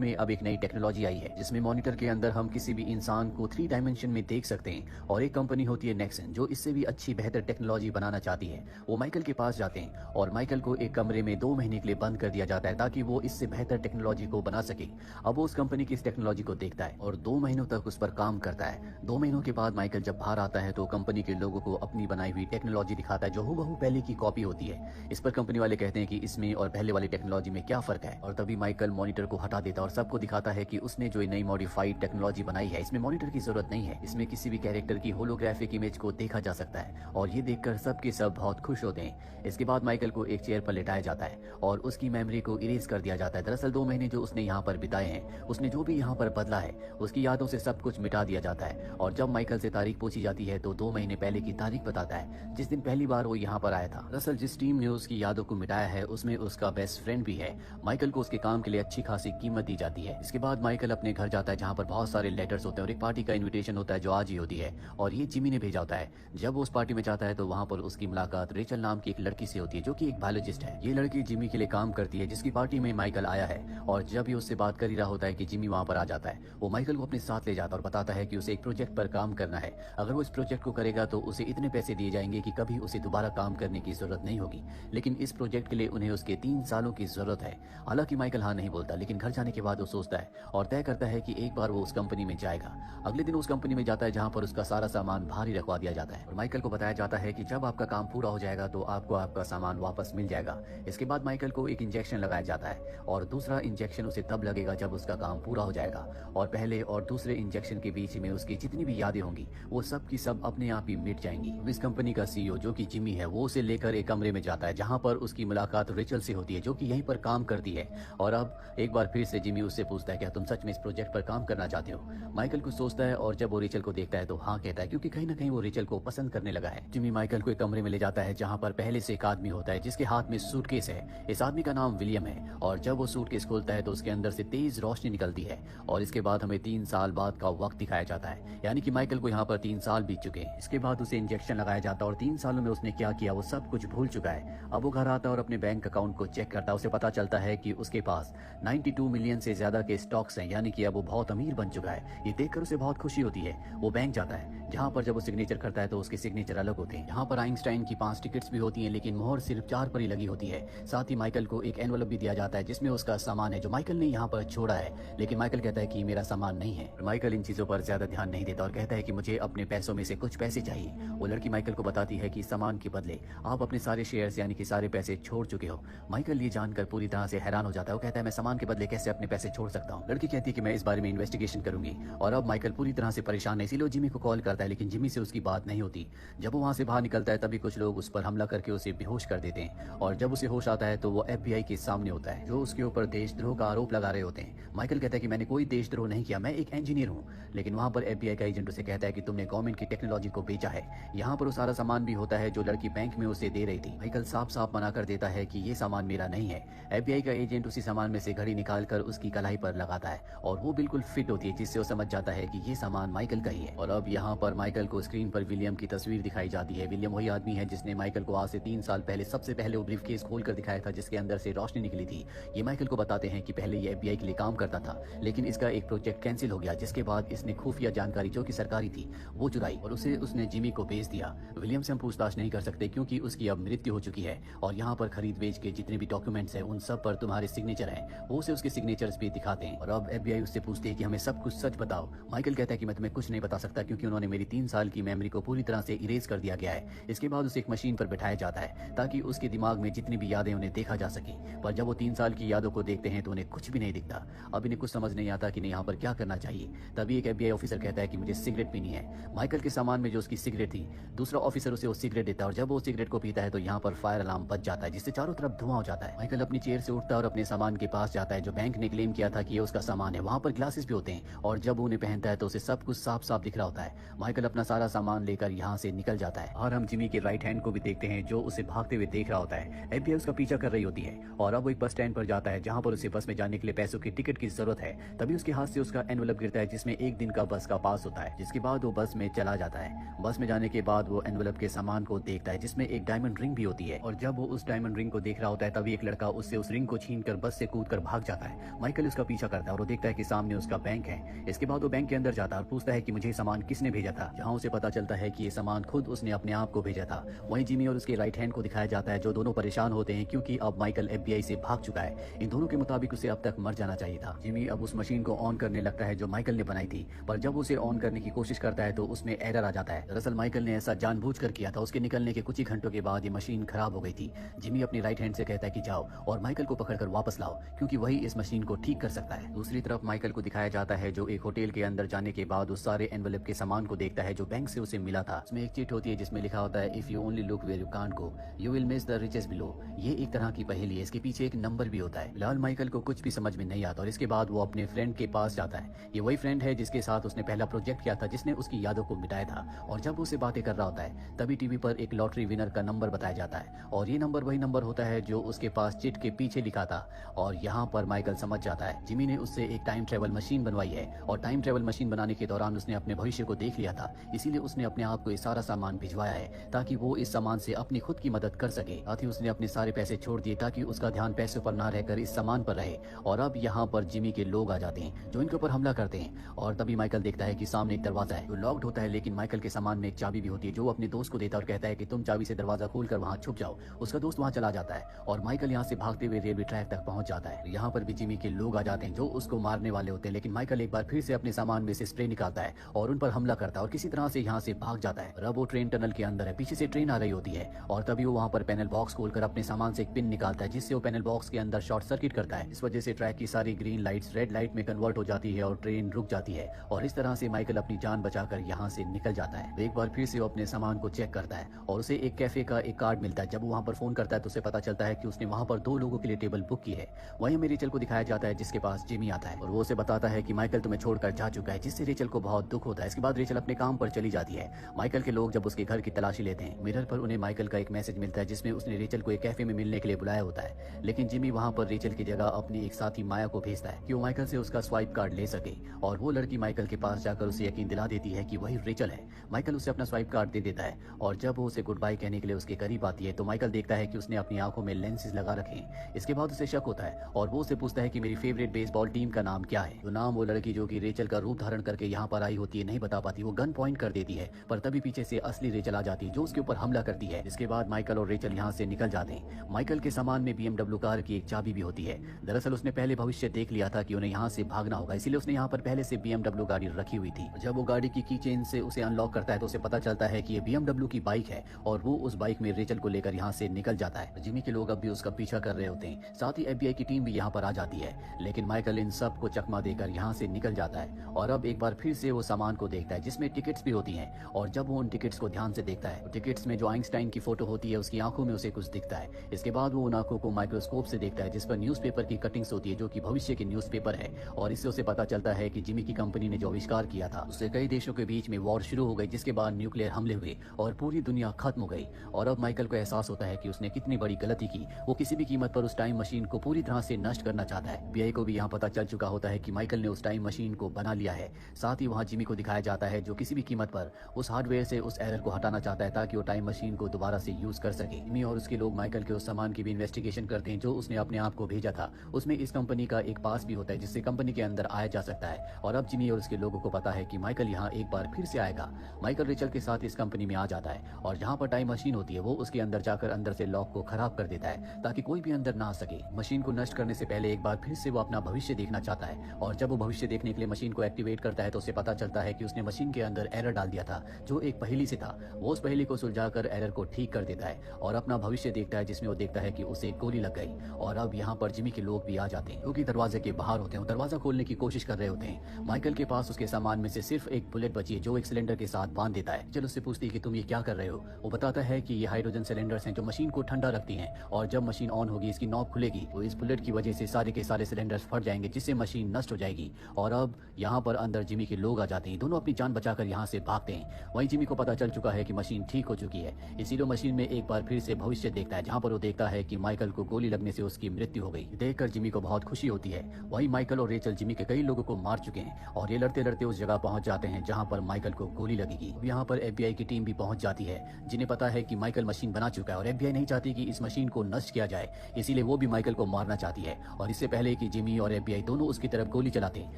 में अब एक नई टेक्नोलॉजी आई है जिसमें मॉनिटर के अंदर हम किसी भी इंसान को 3 डायमेंशन में देख सकते हैं। और एक कंपनी होती है नेक्सन जो इससे भी अच्छी बेहतर टेक्नोलॉजी बनाना चाहती है। वो माइकल के पास जाते हैं और माइकल को एक कमरे में 2 महीने के लिए बंद कर दिया जाता है ताकि वो इससे बेहतर टेक्नोलॉजी को बना सके। अब वो उस कंपनी की इस टेक्नोलॉजी को देखता है और 2 महीनों तक उस पर काम करता है। 2 महीनों के बाद माइकल जब बाहर आता है तो कंपनी के लोगों को अपनी बनाई हुई टेक्नोलॉजी दिखाता है जो हूबहू पहले की कॉपी होती है। इस पर कंपनी वाले कहते हैं कि इसमें और पहले वाली टेक्नोलॉजी में क्या फर्क है। और तभी माइकल मॉनिटर को हटा देता है और सबको दिखाता है कि उसने जो नई मॉडिफाइड टेक्नोलॉजी बनाई है इसमें मॉनिटर की जरूरत नहीं है। इसमें किसी भी कैरेक्टर की होलोग्राफिक इमेज को देखा जा सकता है और ये देखकर सबके सब बहुत खुश होते हैं। इसके बाद माइकल को एक चेयर पर लेटाया जाता है और उसकी मेमोरी को इरेज कर दिया जाता है। दरअसल 2 महीने जो उसने यहाँ पर बिताए हैं, उसने जो भी यहाँ पर बदला है उसकी यादों से सब कुछ मिटा दिया जाता है। और जब माइकल से तारीख पूछी जाती है तो 2 महीने पहले की तारीख बताता है जिस दिन पहली बार वो यहाँ पर आया था। दरअसल जिस टीम ने उसकी यादों को मिटाया है उसमें उसका बेस्ट फ्रेंड भी है। माइकल को उसके काम के लिए अच्छी खासी कीमत दी जाती है। इसके बाद माइकल अपने घर जाता है जहाँ पर बहुत सारे लेटर्स होते हैं और एक पार्टी का इन्विटेशन होता है जो आज ही होती है और ये जिमी ने भेजा होता है। जब वो उस पार्टी में जाता है तो वहाँ पर उसकी मुलाकात रेचल नाम की एक लड़की से होती है जो कि एक बायोलॉजिस्ट है। ये लड़की जिमी के लिए काम करती है जिसकी पार्टी में माइकल आया है। और जब ये उससे बात कर ही रहा होता है कि जिमी वहाँ पर आ जाता है। वो माइकल को अपने साथ ले जाता है और बताता है कि उसे एक प्रोजेक्ट पर काम करना है। अगर वो इस प्रोजेक्ट को करेगा तो उसे इतने पैसे दिए जाएंगे कि कभी उसे दोबारा काम करने की जरूरत नहीं होगी। लेकिन इस प्रोजेक्ट के लिए उन्हें उसके 3 सालों की जरूरत है। हालांकि माइकल हाँ नहीं बोलता, लेकिन घर जाने के बाद वो सोचता है और तय करता है कि एक बार वो उस कंपनी में जाएगा। अगले दिन उस कंपनी में जाता है जहाँ पर उसका सारा सामान बाहर ही रखवा दिया जाता है और माइकल को बताया जाता है कि जब आपका काम पूरा हो जाएगा तो आपको आपका सामान वापस मिल जाएगा। इसके बाद माइकल को एक इंजेक्शन लगाया जाता है और दूसरा इंजेक्शन उसे तब लगेगा जब उसका काम पूरा हो जाएगा। और पहले और दूसरे इंजेक्शन के बीच में उसकी जितनी भी यादें होंगी वो सब की सब अपने आप ही मिट जाएंगी। इस कंपनी का सीईओ जो कि जिमी है वो उसे लेकर एक कमरे में जाता है जहाँ पर उसकी मुलाकात रेचल से होती है जो कि यहीं पर काम करती है। और अब एक बार फिर से जिमी उससे पूछता है क्या तुम सच में इस प्रोजेक्ट पर काम करना चाहते हो। माइकल कुछ सोचता है और जब वो रेचल को देखता है तो हाँ कहता है क्योंकि कहीं ना कहीं वो रेचल को पसंद करने लगा है। जिमी माइकल को एक कमरे में ले जाता है जहाँ पर पहले से एक आदमी होता है जिसके हाथ में सूटकेस है। इस आदमी का नाम विलियम है और जब वो सूटकेस खोलता है तो उसके अंदर से तेज रोशनी निकलती है और इसके बाद हमें 3 साल बाद का वक्त दिखाया जाता है, यानी कि माइकल को यहाँ पर 3 साल बीत चुके हैं। इसके बाद उसे इंजेक्शन लगाया जाता है और 3 सालों में उसने क्या किया वो सब कुछ भूल चुका है। अब वो घर आता है और अपने बैंक अकाउंट को चेक करता है। उसे पता चलता है कि उसके पास 92 मिलियन से ज्यादा के स्टॉक्स हैं, यानी कि अब वो बहुत अमीर बन चुका है। ये देखकर उसे बहुत खुशी होती है। वो बैंक जाता है जहाँ पर जब वो सिग्नेचर करता है तो उसके सिग्नेचर अलग होते हैं। यहाँ पर आइंस्टाइन की 5 टिकट्स भी होती हैं लेकिन मोहर सिर्फ 4 पर ही लगी होती है। साथ ही माइकल को एक एनवलप भी दिया जाता है जिसमें उसका सामान है जो माइकल ने यहाँ पर छोड़ा है, लेकिन माइकल कहता है कि मेरा सामान नहीं है। माइकल इन चीजों पर ज्यादा ध्यान नहीं देता और कहता है कि मुझे अपने पैसों में से कुछ पैसे चाहिए। वो लड़की माइकल को बताती है कि सामान के बदले आप अपने सारे शेयर्स यानी कि सारे पैसे छोड़ चुके हो। माइकल ये जानकर पूरी तरह से हैरान हो जाता है। वो कहता है मैं सामान के बदले कैसे अपने पैसे छोड़ सकता हूँ। लड़की कहती है कि मैं इस बारे में इन्वेस्टिगेशन करूंगी। और अब माइकल पूरी तरह से परेशान है, इसीलिए जिमी को कॉल करता है लेकिन जिमी से उसकी बात नहीं होती। जब वो वहाँ से बाहर निकलता है तभी कुछ लोग उस पर हमला करके उसे बेहोश कर देते हैं और जब उसे होश आता है तो वो FBI के सामने होता है जो उसके ऊपर देशद्रोह का आरोप लगा रहे होते हैं। माइकल कहता है कि मैंने कोई देशद्रोह नहीं किया, मैं एक इंजीनियर हूँ। लेकिन वहाँ पर FBI का एजेंट उसे कहता है कि तुमने गवर्नमेंट की टेक्नोलॉजी को बेचा है। यहाँ पर वो सारा सामान भी होता है जो लड़की बैंक में उसे दे रही थी। माइकल साफ साफ मना कर देता है कि ये सामान मेरा नहीं है। FBI का एजेंट उसी सामान में से घड़ी निकाल कर उसकी कलाई पर लगाता है और वो बिल्कुल फिट होती है जिससे वो समझ जाता है कि ये सामान माइकल का ही है। और अब यहाँ पर माइकल को स्क्रीन पर विलियम की तस्वीर दिखाई जाती है। विलियम वही आदमी है जिसने माइकल को आज से 3 साल पहले सबसे पहले वो ब्रीफकेस खोलकर दिखाया था जिसके अंदर से रोशनी निकली थी। ये माइकल को बताते हैं कि पहले ये FBI के लिए काम करता था लेकिन इसका एक प्रोजेक्ट कैंसिल हो गया जिसके बाद इसने खुफिया जानकारी जो कि सरकारी थी वो चुराई और उसने जिमी को भेज दिया। विलियम से हम पूछताछ नहीं कर सकते क्योंकि उसकी अब मृत्यु हो चुकी है और यहाँ पर खरीद बेच के जितने भी डॉक्यूमेंट्स हैं उन सब पर तुम्हारे सिग्नेचर हैं। वो उसे उसके सिग्नेचर्स भी दिखाते हैं और अब FBI उससे पूछती है कि हमें सब कुछ सच बताओ। माइकल कहता है कि मैं तुम्हें कुछ नहीं बता सकता क्योंकि उन्होंने मेरी 3 साल की मेमोरी को पूरी तरह से इरेज कर दिया गया है। इसके बाद उसे एक मशीन पर बैठाया जाता है ताकि उसके दिमाग में जितनी भी यादें उन्हें देखा जा सके। पर जब वो 3 साल की यादों को देखते हैं तो उन्हें कुछ भी नहीं दिखता। अब इन्हें कुछ समझ नहीं आता कि यहाँ पर क्या करना चाहिए। तभी एक FBI ऑफिसर कहता है कि मुझे सिगरेट पीनी है। माइकल के सामान में जो उसकी सिगरेट थी दूसरा ऑफिसर उसे वो सिगरेट देता है और जब वो सिगरेट को पीता है तो यहाँ पर फायर अलार्म बज जाता है जिससे चारों तरफ धुआं हो जाता है। माइकल अपनी चेयर से उठता है और अपने सामान के पास जाता है जो बैंक ने क्लेम किया था कि ये उसका सामान है। वहाँ पर ग्लासेस भी होते हैं और जब उन्हें पहनता है तो उसे सब कुछ साफ साफ दिख रहा होता है। माइकल अपना सारा सामान लेकर यहाँ से निकल जाता है और हम जिमी के राइट हैंड को भी देखते हैं जो उसे भागते हुए देख रहा होता है। FBI उसका पीछा कर रही होती है और अब वो एक बस स्टैंड पर जाता है जहाँ पर उसे बस में जाने के लिए पैसों की टिकट की जरूरत है। तभी उसके हाथ से उसका एनवलप गिरता है जिसमें एक दिन का बस का पास होता है, जिसके बाद वो बस में चला जाता है। बस में जाने के बाद वो एनवलप के सामान को देखता है जिसमें एक डायमंड रिंग भी होती है, और जब वो उस डायमंड रिंग को देख रहा होता है तभी एक लड़का उससे उस रिंग को छीनकर बस से कूदकर भाग जाता है। माइकल उसका पीछा करता है और वो देखता है कि सामने उसका बैंक है। इसके बाद वो बैंक के अंदर जाता है और पूछता है कि मुझे सामान किसने भेजा था, जहाँ उसे पता चलता है कि ये सामान खुद उसने अपने आप को भेजा था। वहीं जिमी और उसके राइट हैंड को दिखाया जाता है जो दोनों परेशान होते हैं क्योंकि अब माइकल FBI से भाग चुका है। इन दोनों के मुताबिक उसे अब तक मर जाना चाहिए था। जिमी अब उस मशीन को ऑन करने लगता है जो माइकल ने बनाई थी, पर जब उसे ऑन करने की कोशिश करता है तो उसमें एरर आ जाता है। दरअसल माइकल ने ऐसा जानबूझकर किया था। उसके निकलने के कुछ ही घंटों के बाद ये मशीन खराब हो गई थी। जिमी अपनी राइट हैंड से कहता है कि जाओ और माइकल को पकड़कर वापस लाओ क्योंकि वही इस मशीन को ठीक कर सकता है। दूसरी तरफ माइकल को दिखाया जाता है जो एक होटल के अंदर जाने के बाद उस सारे एनवेलप के सामान को देखता है जो बैंक से उसे मिला था। उसमें एक चिट होती है जिसमें लिखा होता है if you only look where you can't go you will miss the riches below. ये एक तरह की पहेली है, इसके पीछे एक नंबर भी होता है। फिलहाल माइकल को कुछ भी समझ में नहीं आता और इसके बाद वो अपने फ्रेंड के पास जाता है। ये वही फ्रेंड है जिसके साथ उसने पहला प्रोजेक्ट किया था, जिसने उसकी यादों को मिटाया था। और जब उसे बातें कर रहा होता है तभी टीवी पर एक लॉटरी विनर का नंबर बताया जाता है और ये नंबर वही नंबर होता है जो उसके पास चिट के पीछे लिखा था। और यहाँ पर माइकल समझ जाता है जिमी ने उससे एक टाइम ट्रेवल मशीन बनवाई है और टाइम ट्रेवल मशीन बनाने के दौरान उसने अपने भविष्य को देख लिया था, इसीलिए उसने अपने आप को ये सारा सामान भिजवाया है ताकि वो इस सामान से अपनी खुद की मदद कर सके। साथ ही उसने अपने सारे पैसे छोड़ दिए ताकि उसका ध्यान पैसों पर ना रहकर इस सामान पर रहे। और अब यहाँ पर जिमी के लोग आ जाते हैं जो इनके ऊपर हमला करते हैं और तभी माइकल देखता है कि सामने एक दरवाजा है जो लॉक्ड होता है, लेकिन माइकल के सामान में एक चाबी भी होती है जो अपने दोस्त को देता है और कहता है कि तुम चाबी से दरवाजा खोलकर वहाँ छुप जाओ। उसका दोस्त वहाँ चला जाता है और माइकल यहाँ से भागते हुए रेलवे ट्रैक तक पहुंच जाता है। यहाँ पर भी जिमी के लोग आ जाते हैं जो उसको मारने वाले होते हैं, लेकिन माइकल एक बार फिर से अपने सामान में से स्प्रे निकालता है और उन पर हमला करता है और किसी तरह से यहाँ से भाग जाता है। अब वो ट्रेन टनल के अंदर है, पीछे से ट्रेन आ रही होती है और तभी वो वहाँ पर पैनल बॉक्स खोलकर अपने सामान से एक पिन निकालता है जिससे वो पैनल बॉक्स के अंदर शॉर्ट सर्किट करता है। इस वजह से ट्रैक की सारी ग्रीन लाइट्स रेड लाइट में कन्वर्ट हो जाती है और ट्रेन रुक जाती है और इस तरह से माइकल अपनी जान बचाकर यहाँ से निकल जाता है। एक बार फिर से वो अपने सामान को चेक करता है और उसे एक कैफे का एक कार्ड मिलता है। जब वो वहाँ पर फोन करता है तो उसे पता चलता है कि उसने वहाँ पर 2 लोगों के लिए टेबल बुक की है। वहीं हमें रेचल को दिखाया जाता है जिसके पास जिमी आता है और वो उसे बताता है कि माइकल तुम्हें छोड़कर जा चुका है, जिससे रेचल को बहुत दुख होता है। इसके बाद रेचल अपने काम पर चली जाती है। माइकल के लोग जब उसके घर की तलाशी लेते हैं मिरर पर उन्हें माइकल का एक मैसेज मिलता है जिसमें उसने रेचल को एक कैफे में मिलने के लिए बुलाया होता है, लेकिन जिमी वहाँ पर रेचल की जगह अपनी एक साथी माया को भेजता है कि वो माइकल से उसका स्वाइप कार्ड ले सके और वो लड़की माइकल के पास जाकर उसे यकीन दिला देती है कि वही रेचल है। माइकल उसे अपना स्वाइप कार्ड दे देता है और जब वो उसे गुड बाय कहने के लिए उसके करीब आती है तो माइकल देखता है कि उसने अपनी आंखों में लेंसेज लगा रखे हैं। इसके बाद उसे शक होता है और वो उसे पूछता है कि मेरी फेवरेट बेसबॉल टीम का नाम क्या है। तो नाम वो लड़की जो कि रेचल का रूप धारण करके यहाँ पर आई होती है नहीं बता पाती। वो गन पॉइंट कर देती है पर तभी पीछे से असली रेचल आ जाती है जो उसके ऊपर हमला करती है। इसके बाद माइकल और रेचल यहाँ से निकल जाते हैं। माइकल के सामान में BMW कार की एक चाबी भी होती है। दरअसल उसने पहले भविष्य देख लिया था कि उन्हें यहाँ से भागना होगा, इसीलिए उसने यहाँ पर पहले से BMW गाड़ी रखी हुई थी। जब वो गाड़ी की चेन से उसे अनलॉक करता है तो उसे पता चलता है कि ये BMW की बाइक है और वो उस बाइक में रेचल को लेकर यहाँ से निकल जाता है। जिमी के लोग अब भी उसका पीछा कर रहे होते हैं, साथ ही FBI की टीम भी यहाँ पर आ जाती है, लेकिन माइकल इन सब को चकमा देकर यहाँ से निकल जाता है और अब एक बार फिर से वो सामान को देखता है जिसमें टिकट्स भी होती हैं। और जब वो उन टिकट्स को ध्यान से देखता है तो टिकट्स में जो आइंस्टाइन की फोटो होती है उसकी आंखों में उसे कुछ दिखता है। इसके बाद वो उन आंखों को माइक्रोस्कोप से देखता है जिस पर न्यूज़पेपर की कटिंग्स होती है जो कि भविष्य के न्यूज़पेपर है और इससे उसे पता चलता है कि जिमी की कंपनी ने जो आविष्कार किया था उससे कई देशों के बीच में वॉर शुरू हो गई, जिसके बाद न्यूक्लियर हमले हुए और पूरी दुनिया खत्म हो गई। और अब माइकल को एहसास होता है कि उसने कितनी बड़ी गलती की। वो किसी भी कीमत पर उस टाइम मशीन को पूरी तरह से नष्ट करना चाहता है। FBI को भी यहाँ पता चल चुका होता है कि माइकल ने उस टाइम मशीन को बना लिया है। साथ ही वहाँ जिमी को दिखाया जाता है जो किसी भी कीमत पर उस हार्डवेयर से उस एरर को हटाना चाहता है ताकि वो टाइम मशीन को दोबारा से यूज कर सके। जिमी और उसके लोग माइकल के उस सामान की भी इन्वेस्टिगेशन करते हैं जो उसने अपने आप को भेजा था। उसमें इस कंपनी का एक पास भी होता है जिससे कंपनी के अंदर आया जा सकता है। और अब जिमी और उसके लोगों को पता है कि माइकल यहाँ एक बार फिर से आएगा। माइकल रेचल के साथ इस कंपनी में आ जाता है और जहाँ पर टाइम मशीन होती है वो उसके अंदर जाकर अंदर से लॉक को खराब कर देता है ताकि कोई भी अंदर ना आ सके। मशीन को नष्ट करने से पहले एक बार फिर से वो अपना भविष्य देखना चाहता है और जब वो भविष्य देखने के लिए मशीन को एक्टिवेट करता है तो उसे पता चलता है कि उसने मशीन के अंदर एरर डाल दिया था जो एक पहेली से था। वो उस पहेली को सुलझाकर एरर को ठीक कर देता है और अपना भविष्य देखता है जिसमें वो देखता है कि उसे गोली लग गई। और अब यहाँ पर जिमी के लोग भी आ जाते हैं क्योंकि दरवाजे के बाहर होते हैं, दरवाजा खोलने की कोशिश कर रहे होते हैं। माइकल के पास उसके सामान में से सिर्फ एक बुलेट बची है जो एक सिलेंडर के साथ बांध देता है। चलो उससे पूछती है कि तुम ये क्या कर रहे हो। वो बताता है कि ये हाइड्रोजन सिलेंडर्स हैं जो मशीन को ठंडा रखती हैं और जब मशीन ऑन होगी इसकी नॉब खुलेगी तो इस बुलेट की वजह से सारे के सारे सिलेंडर्स फट जाएंगे जिससे मशीन नष्ट हो जाएगी। और अब यहाँ पर अंदर जिमी के लोग आ जाते हैं। दोनों अपनी जान बचाकर यहाँ से भागते हैं। वहीं जिमी को पता चल चुका है कि मशीन ठीक हो चुकी है, इसीलिए मशीन में एक बार फिर से भविष्य देखता है जहाँ पर वो देखता है कि माइकल को गोली लगने से उसकी मृत्यु हो गई। देखकर जिमी को बहुत खुशी होती है वही माइकल और रेचल जिमी के कई लोगों को मार चुके हैं और ये लड़ते लड़ते उस जगह पहुंच जाते हैं जहां पर माइकल को गोली लगेगी। अब यहाँ पर FBI की टीम भी पहुंच जाती है, जिन्हें पता है कि माइकल मशीन बना चुका है और FBI नहीं चाहती कि इस मशीन को नष्ट किया जाए, इसीलिए वो भी माइकल को मारना चाहती है। और इससे पहले कि जिमी और FBI दोनों उसकी तरफ गोली चलाते,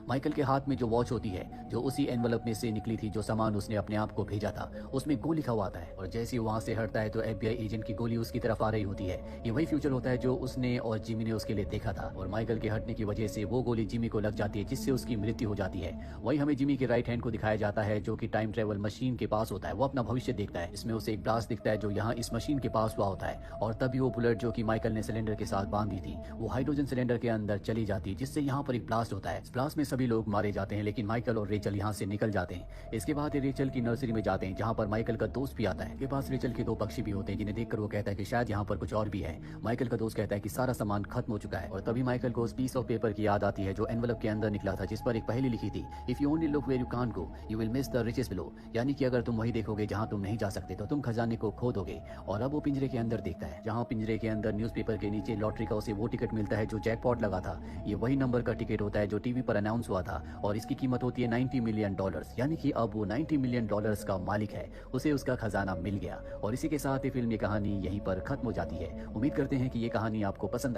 माइकल के हाथ में जो वॉच होती है, जो उसी एनवलप में से निकली थी, जो सामान उसने अपने आप को भेजा था, उसमें गो लिखा हुआ आता है। और जैसे ही वहां से हटता है तो FBI एजेंट की गोली उसकी तरफ आ रही होती है। ये वही फ्यूचर होता है जो उसने और जिमी ने उसके लिए देखा था और माइकल के हटने की वजह से वो गोली जिमी को लग जाती है, जिससे उसकी मृत्यु हो जाती है। वही हमें जिमी के राइट हैंड को दिखाया जाता है जो कि टाइम ट्रेवल मशीन के पास होता है। वो अपना भविष्य देखता है, इसमें उसे एक ब्लास्ट दिखता है जो यहाँ इस मशीन के पास हुआ होता है और तभी वो बुलेट जो कि माइकल ने सिलेंडर के साथ बांधी थी, वो हाइड्रोजन सिलेंडर के अंदर चली जाती है, जिससे यहाँ पर एक ब्लास्ट होता है। इस ब्लास्ट में सभी लोग मारे जाते हैं, लेकिन माइकल और रेचल यहाँ से निकल जाते हैं। इसके बाद ये रेचल की नर्सरी में जाते हैं जहाँ पर माइकल का दोस्त भी आता है। के पास रेचल के दो पक्षी भी होते हैं, जिन्हें देखकर वो कहता है कि शायद यहाँ पर कुछ और भी है। माइकल का दोस्त कहता है कि सारा सामान खत्म हो चुका है और तभी माइकल को उस पीस ऑफ पेपर की याद आती है जो एनवलप के अंदर निकला था, जिस पर एक पहेली लिखी थी, if you only look where you can't go you will miss the riches below, यानी कि अगर तुम वही देखोगे जहाँ तुम नहीं जा सकते तो तुम खजाने को खो दोगे। और अब वो पिंजरे के अंदर देखता है, जहाँ पिंजरे के अंदर न्यूज़पेपर के नीचे लॉटरी का उसे वो टिकट मिलता है जो जैकपॉट लगा था। ये वही नंबर का टिकट होता है जो टीवी पर अनाउंस हुआ था और इसकी कीमत होती है $90 मिलियन, यानी कि अब वो $90 मिलियन का मालिक है। उसे उसका खजाना मिल गया और इसी के साथ ये फिल्म, ये कहानी यहीं पर खत्म हो जाती है। उम्मीद करते हैं कि ये कहानी आपको पसंद